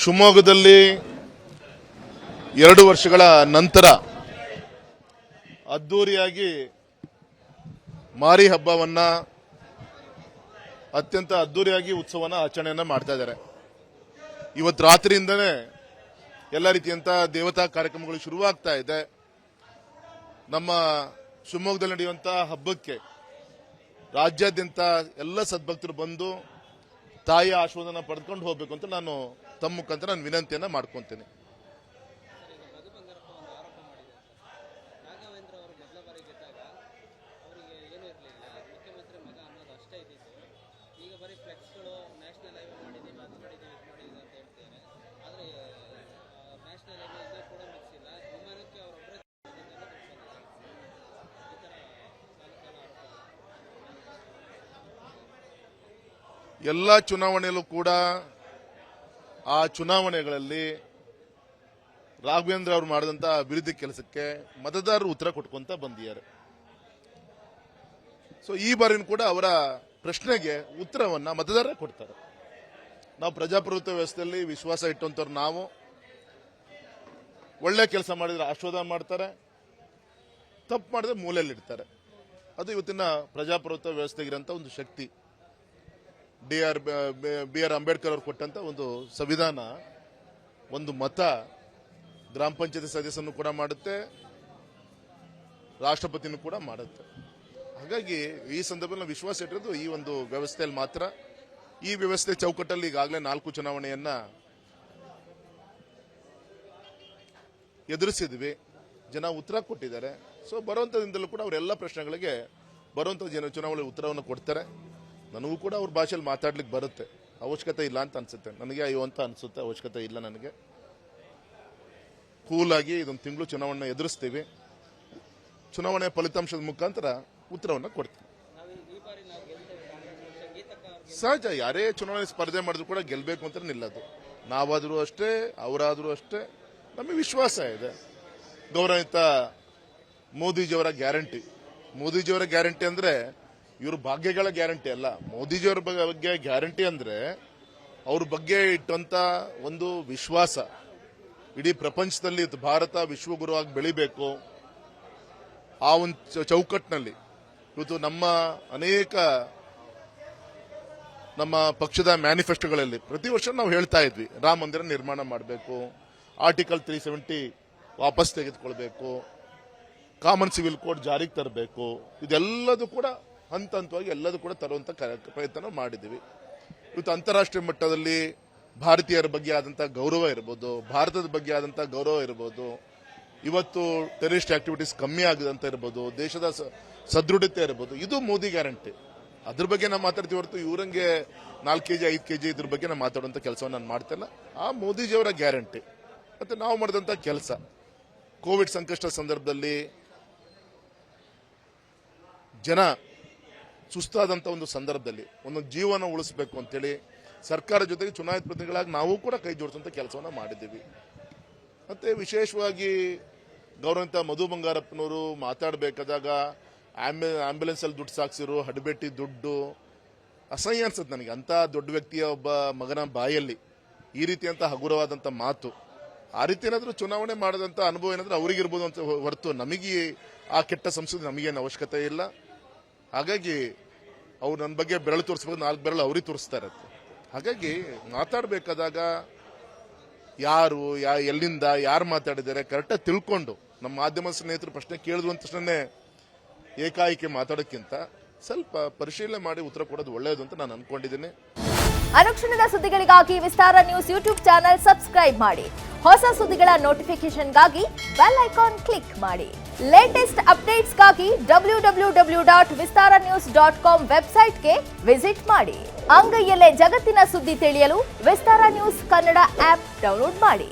ಶಿವಮೊಗ್ಗದಲ್ಲಿ 2 ವರ್ಷಗಳ ನಂತರ ಅದ್ದೂರಿಯಾಗಿ ಮಾರಿ ಹಬ್ಬವನ್ನ ಅತ್ಯಂತ ಅದ್ದೂರಿಯಾಗಿ ಉತ್ಸವನ ಆಚರಣೆಯನ್ನ ಮಾಡ್ತಾ ಇದ್ದಾರೆ. ಇವತ್ತು ರಾತ್ರಿಯಿಂದನೇ ಎಲ್ಲ ರೀತಿಯಂತ ದೇವತಾ ಕಾರ್ಯಕ್ರಮಗಳು ಶುರುವಾಗ್ತಾ ಇದೆ. ನಮ್ಮ ಶಿವಮೊಗ್ಗದಲ್ಲಿ ನಡೆಯುವಂತಹ ಹಬ್ಬಕ್ಕೆ ರಾಜ್ಯಾದ್ಯಂತ ಎಲ್ಲ ಸದ್ಭಕ್ತರು ಬಂದು ತಾಯಿಯ ಆಶೀರ್ವಾದನ ಪಡೆದುಕೊಂಡು ಹೋಗಬೇಕು ಅಂತ ನಾನು ತಮ್ಮ ಮುಖಾಂತರ ನಾನು ವಿನಂತಿಯನ್ನ ಮಾಡ್ಕೊಂತೀನಿ. ಎಲ್ಲ ಚುನಾವಣೆಯಲ್ಲೂ ಕೂಡ ಆ ಚುನಾವಣೆಗಳಲ್ಲಿ ರಾಘವೇಂದ್ರ ಅವರು ಮಾಡಿದಂತಹ ಅಭಿವೃದ್ಧಿ ಕೆಲಸಕ್ಕೆ ಮತದಾರರು ಉತ್ತರ ಕೊಟ್ಕೊಂತ ಬಂದಿದ್ದಾರೆ. ಸೊ ಈ ಬಾರಿನೂ ಕೂಡ ಅವರ ಪ್ರಶ್ನೆಗೆ ಉತ್ತರವನ್ನ ಮತದಾರರೇ ಕೊಡ್ತಾರೆ. ನಾವು ಪ್ರಜಾಪ್ರಭುತ್ವ ವ್ಯವಸ್ಥೆಯಲ್ಲಿ ವಿಶ್ವಾಸ ಇಟ್ಟಂತವ್ರು ನಾವು ಒಳ್ಳೆ ಕೆಲಸ ಮಾಡಿದ್ರೆ ಆಶೀರ್ವಾದ ಮಾಡ್ತಾರೆ, ತಪ್ಪು ಮಾಡಿದ್ರೆ ಮೂಲೆಯಲ್ಲಿಡ್ತಾರೆ. ಅದು ಇವತ್ತಿನ ಪ್ರಜಾಪ್ರಭುತ್ವ ವ್ಯವಸ್ಥೆಗಿರಂತ ಒಂದು ಶಕ್ತಿ. ಬಿ ಆರ್ ಅಂಬೇಡ್ಕರ್ ಅವರು ಕೊಟ್ಟಂತ ಒಂದು ಸಂವಿಧಾನ, ಒಂದು ಮತ ಗ್ರಾಮ ಪಂಚಾಯತಿ ಸದಸ್ಯನೂ ಕೂಡ ಮಾಡುತ್ತೆ, ರಾಷ್ಟ್ರಪತಿನೂ ಕೂಡ ಮಾಡುತ್ತೆ. ಹಾಗಾಗಿ ಈ ಸಂದರ್ಭದಲ್ಲಿ ವಿಶ್ವಾಸ ಇಟ್ಟಿರೋದು ಈ ಒಂದು ವ್ಯವಸ್ಥೆಯಲ್ಲಿ ಮಾತ್ರ. ಈ ವ್ಯವಸ್ಥೆ ಚೌಕಟ್ಟಲ್ಲಿ ಈಗಾಗಲೇ 4 ಚುನಾವಣೆಯನ್ನ ಎದುರಿಸಿದ್ವಿ, ಜನ ಉತ್ತರ ಕೊಟ್ಟಿದ್ದಾರೆ. ಸೊ ಬರುವಂತ ದಿನದಲ್ಲೂ ಕೂಡ ಅವರೆಲ್ಲ ಪ್ರಶ್ನೆಗಳಿಗೆ ಬರುವಂತ ಚುನಾವಣೆ ಉತ್ತರವನ್ನು ಕೊಡ್ತಾರೆ. ನನಗೂ ಕೂಡ ಅವ್ರ ಭಾಷೆಯಲ್ಲಿ ಮಾತಾಡ್ಲಿಕ್ಕೆ ಬರುತ್ತೆ, ಅವಶ್ಯಕತೆ ಇಲ್ಲ ಅಂತ ಅನ್ಸುತ್ತೆ ನನಗೆ. ಅಯ್ಯೋ ಅಂತ ಅನ್ಸುತ್ತೆ, ಅವಶ್ಯಕತೆ ಇಲ್ಲ ನನಗೆ. ಕೂಲ್ ಆಗಿ ಇದೊಂದು ತಿಂಗಳು ಚುನಾವಣೆ ಎದುರಿಸ್ತೀವಿ, ಚುನಾವಣೆ ಫಲಿತಾಂಶದ ಮುಖಾಂತರ ಉತ್ತರವನ್ನು ಕೊಡ್ತೀವಿ. ಸಹಜ, ಯಾರೇ ಚುನಾವಣೆ ಸ್ಪರ್ಧೆ ಮಾಡಿದ್ರು ಕೂಡ ಗೆಲ್ಲಬೇಕು ಅಂತ ನಿಲ್ಲದು. ನಾವಾದರೂ ಅಷ್ಟೇ, ಅವರಾದರೂ ಅಷ್ಟೇ. ನಮಗೆ ವಿಶ್ವಾಸ ಇದೆ. ಗೌರವಿತ ಮೋದಿಜಿಯವರ ಗ್ಯಾರಂಟಿ, ಮೋದಿಜಿಯವರ ಗ್ಯಾರಂಟಿ ಅಂದ್ರೆ ಇವ್ರ ಭಾಗ್ಯಗಳ ಗ್ಯಾರಂಟಿ ಅಲ್ಲ. ಮೋದಿಜಿಯವರ ಬಗ್ಗೆ ಗ್ಯಾರಂಟಿ ಅಂದ್ರೆ ಅವ್ರ ಬಗ್ಗೆ ಇಟ್ಟಂತ ಒಂದು ವಿಶ್ವಾಸ. ಇಡೀ ಪ್ರಪಂಚದಲ್ಲಿ ಭಾರತ ವಿಶ್ವಗುರುವಾಗಿ ಬೆಳಿಬೇಕು, ಆ ಒಂದು ಚೌಕಟ್ಟಿನಲ್ಲಿ ಇವತ್ತು ನಮ್ಮ ಅನೇಕ ನಮ್ಮ ಪಕ್ಷದ ಮ್ಯಾನಿಫೆಸ್ಟೋಗಳಲ್ಲಿ ಪ್ರತಿ ವರ್ಷ ನಾವು ಹೇಳ್ತಾ ಇದ್ವಿ, ರಾಮ ಮಂದಿರ ನಿರ್ಮಾಣ ಮಾಡಬೇಕು, ಆರ್ಟಿಕಲ್ 370 ವಾಪಸ್ ತೆಗೆದುಕೊಳ್ಬೇಕು, ಕಾಮನ್ ಸಿವಿಲ್ ಕೋಡ್ ಜಾರಿಗೆ ತರಬೇಕು. ಇದೆಲ್ಲದೂ ಕೂಡ ಹಂತ ಹಂತವಾಗಿ ಎಲ್ಲದೂ ಕೂಡ ತರುವಂತ ಪ್ರಯತ್ನ ಮಾಡಿದ್ದೀವಿ. ಇವತ್ತು ಅಂತಾರಾಷ್ಟ್ರೀಯ ಮಟ್ಟದಲ್ಲಿ ಭಾರತೀಯರ ಬಗ್ಗೆ ಆದಂತಹ ಗೌರವ ಇರಬಹುದು, ಭಾರತದ ಬಗ್ಗೆ ಆದಂತಹ ಗೌರವ ಇರಬಹುದು, ಇವತ್ತು ಟೆರರಿಸ್ಟ್ ಆಕ್ಟಿವಿಟೀಸ್ ಕಮ್ಮಿ ಆಗದಂತ ಇರಬಹುದು, ದೇಶದ ಸದೃಢತೆ ಇರಬಹುದು. ಇದು ಮೋದಿ ಗ್ಯಾರಂಟಿ. ಅದ್ರ ಬಗ್ಗೆ ನಾವು ಮಾತಾಡ್ತೀವಿ ಹೊರತು ಇವರಂಗೆ 4 kg 5 kg ಇದ್ರ ಬಗ್ಗೆ ನಾವು ಮಾತಾಡುವಂತ ಕೆಲಸವನ್ನು ನಾನು ಮಾಡ್ತಿಲ್ಲ. ಆ ಮೋದಿಜಿಯವರ ಗ್ಯಾರಂಟಿ ಮತ್ತೆ ನಾವು ಮಾಡಿದಂತ ಕೆಲಸ. ಕೋವಿಡ್ ಸಂಕಷ್ಟ ಸಂದರ್ಭದಲ್ಲಿ ಜನ ಸುಸ್ತಾದಂತ ಒಂದು ಸಂದರ್ಭದಲ್ಲಿ ಒಂದು ಜೀವನ ಉಳಿಸಬೇಕು ಅಂತೇಳಿ ಸರ್ಕಾರ ಜೊತೆಗೆ ಚುನಾಯಿತ ಪ್ರತಿನಿಧಿಗಳಾಗಿ ನಾವು ಕೂಡ ಕೈ ಜೋಡಿಸುವಂತ ಕೆಲಸವನ್ನ ಮಾಡಿದ್ದೀವಿ. ಮತ್ತೆ ವಿಶೇಷವಾಗಿ ಗೌರವಿತ ಮಧು ಬಂಗಾರಪ್ಪನವರು ಮಾತಾಡಬೇಕಾದಾಗ ಆಂಬ್ಯುಲೆನ್ಸ್ ಅಲ್ಲಿ ದುಡ್ಡು ಸಾಕ್ಸಿರು, ಹಡಬೆಟ್ಟಿ ದುಡ್ಡು, ಅಸಹ್ಯ ಅನ್ಸುತ್ತೆ ನನಗೆ. ಅಂತ ದೊಡ್ಡ ವ್ಯಕ್ತಿಯ ಒಬ್ಬ ಮಗನ ಬಾಯಲ್ಲಿ ಈ ರೀತಿಯಂತ ಹಗುರವಾದಂತ ಮಾತು. ಆ ರೀತಿ ಏನಾದ್ರೂ ಚುನಾವಣೆ ಮಾಡದಂತ ಅನುಭವ ಏನಾದ್ರೂ ಅವರಿಗಿರ್ಬೋದು ಅಂತ ಹೊರತು ನಮಗೆ ಆ ಕೆಟ್ಟ ಸಂಸ್ಕೃತಿ ನಮಗೇನು ಅವಶ್ಯಕತೆ ಇಲ್ಲ. ಹಾಗಾಗಿ ಅವ್ರು ನನ್ನ ಬಗ್ಗೆ ಬೆರಳು ತೋರಿಸ್ಬೇಕು, 4 ಬೆರಳು ಅವ್ರಿಗೆ ತೋರಿಸ್ತಾ ಇರತ್ತೆ. ಹಾಗಾಗಿ ಮಾತಾಡಬೇಕಾದಾಗ ಯಾರು ಎಲ್ಲಿಂದ ಯಾರು ಮಾತಾಡಿದ್ದಾರೆ ಕರೆಕ್ಟಾಗಿ ತಿಳ್ಕೊಂಡು ನಮ್ಮ ಮಾಧ್ಯಮ ಸ್ನೇಹಿತರು ಪ್ರಶ್ನೆ ಕೇಳಿದ್ರು ಅಂತ ತಕ್ಷಣ ಏಕಾಏಕಿ ಮಾತಾಡೋಕ್ಕಿಂತ ಸ್ವಲ್ಪ ಪರಿಶೀಲನೆ ಮಾಡಿ ಉತ್ತರ ಕೊಡೋದು ಒಳ್ಳೆಯದು ಅಂತ ನಾನು ಅನ್ಕೊಂಡಿದ್ದೀನಿ. ಅನುಕ್ಷಣದ ಸುದ್ದಿಗಳಿಗಾಗಿ ವಿಸ್ತಾರ ನ್ಯೂಸ್ ಯೂಟ್ಯೂಬ್ ಚಾನೆಲ್ ಸಬ್ಸ್ಕ್ರೈಬ್ ಮಾಡಿ. ಹೊಸ ಸುದ್ದಿಗಳ ನೋಟಿಫಿಕೇಶನ್ಗಾಗಿ ಬೆಲ್ ಐಕಾನ್ ಕ್ಲಿಕ್ ಮಾಡಿ. ಲೇಟೆಸ್ಟ್ ಅಪ್ಡೇಟ್ಸ್ಗಾಗಿ www.vistaranews.com ವೆಬ್ಸೈಟ್ಗೆ ವಿಸಿಟ್ ಮಾಡಿ. ಅಂಗೈಯಲ್ಲೇ ಜಗತ್ತಿನ ಸುದ್ದಿ ತಿಳಿಯಲು ವಿಸ್ತಾರ ನ್ಯೂಸ್ ಕನ್ನಡ ಆಪ್ ಡೌನ್ಲೋಡ್ ಮಾಡಿ.